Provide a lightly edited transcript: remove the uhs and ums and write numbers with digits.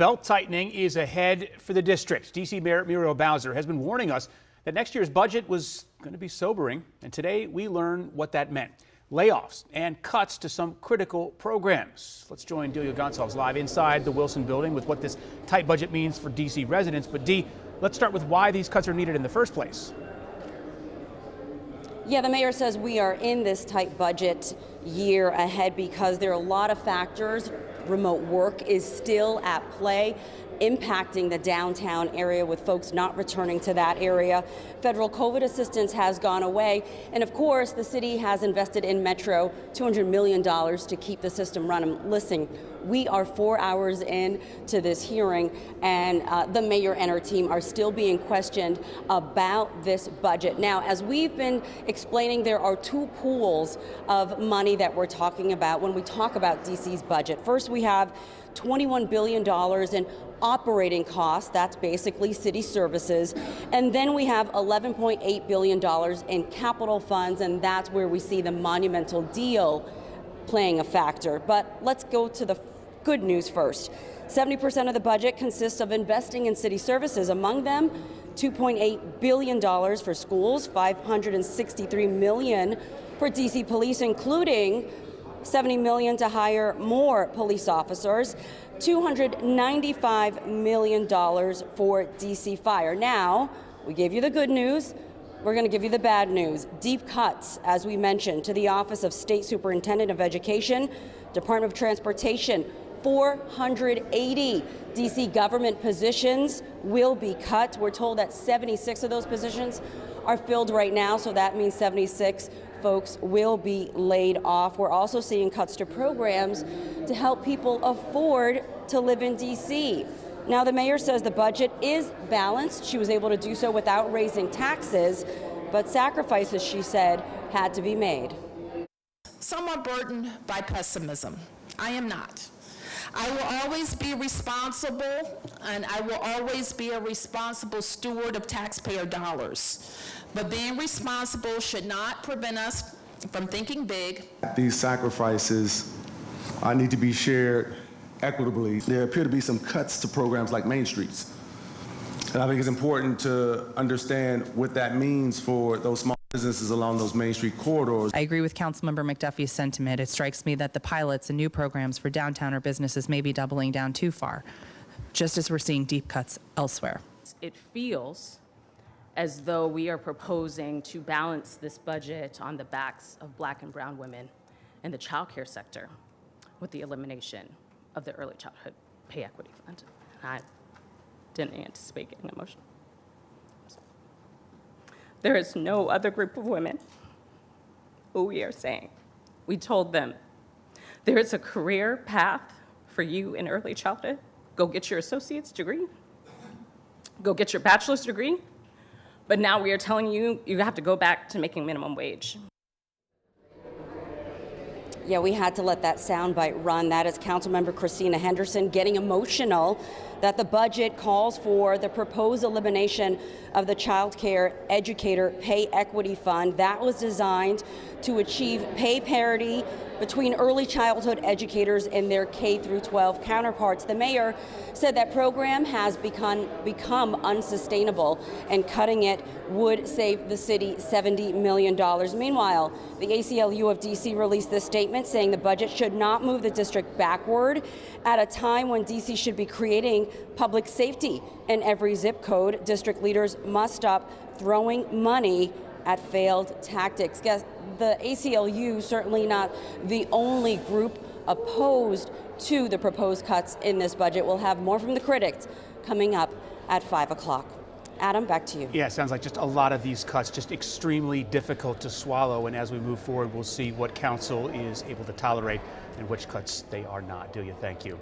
Belt tightening is ahead for the district. D.C. Mayor Muriel Bowser has been warning us that next year's budget was going to be sobering, and today we learn what that meant. Layoffs and cuts to some critical programs. Let's join Delia Gonçalves live inside the Wilson building with what this tight budget means for D.C. residents. But Dee, let's start with why these cuts are needed in the first place. Yeah, the mayor says we are in this tight budget year ahead because there are a lot of factors. Remote work is still at play, impacting the downtown area with folks not returning to that area. Federal COVID assistance has gone away. And of course, the city has invested in Metro $200 million to keep the system running. Listen, we are 4 hours in to this hearing, and the mayor and her team are still being questioned about this budget. Now, as we've been explaining, there are two pools of money that we're talking about when we talk about DC's budget. First, we have $21 billion in operating costs, that's basically city services, and then we have $11.8 billion in capital funds, and that's where we see the monumental deal playing a factor. But let's go to the good news first. 70% of the budget consists of investing in city services, among them $2.8 billion for schools, $563 million for DC police, including $70 million to hire more police officers, $295 million for DC Fire. Now, we gave you the good news. We're going to give you the bad news. Deep cuts, as we mentioned, to the Office of State Superintendent of Education, Department of Transportation. 480 DC government positions will be cut. We're told that 76 of those positions are filled right now, so that means 76 folks will be laid off. We're also seeing cuts to programs to help people afford to live in DC. Now, the mayor says the budget is balanced. She was able to do so without raising taxes, but sacrifices, she said, had to be made. Some are burdened by pessimism. I am not. I will always be responsible, and I will always be a responsible steward of taxpayer dollars. But being responsible should not prevent us from thinking big. These sacrifices need to be shared equitably. There appear to be some cuts to programs like Main Streets. And I think it's important to understand what that means for those small businesses along those Main Street corridors. I agree with Councilmember McDuffie's sentiment. It strikes me that the pilots and new programs for downtowner businesses may be doubling down too far, just as we're seeing deep cuts elsewhere. It feels as though we are proposing to balance this budget on the backs of Black and brown women in the child care sector with the elimination of the Early Childhood Pay Equity Fund. I didn't anticipate getting emotional. There is no other group of women who we are saying. We told them, there is a career path for you in early childhood. Go get your associate's degree. Go get your bachelor's degree. But now we are telling you, you have to go back to making minimum wage. Yeah, we had to let that soundbite run. That is Councilmember Christina Henderson getting emotional that the budget calls for the proposed elimination of the Child Care Educator Pay Equity Fund. That was designed to achieve pay parity between early childhood educators and their K-12 counterparts. The mayor said that program has become unsustainable, and cutting it would save the city $70 million. Meanwhile, the ACLU of DC released this statement saying the budget should not move the district backward at a time when DC should be creating public safety in every zip code. District leaders must stop throwing money at failed tactics. Guess the ACLU certainly not the only group opposed to the proposed cuts in this budget. We'll have more from the critics coming up at 5 o'clock. Adam, back to you. Yeah, it sounds like just a lot of these cuts just extremely difficult to swallow. And as we move forward, we'll see what council is able to tolerate and which cuts they are not. Delia, thank you.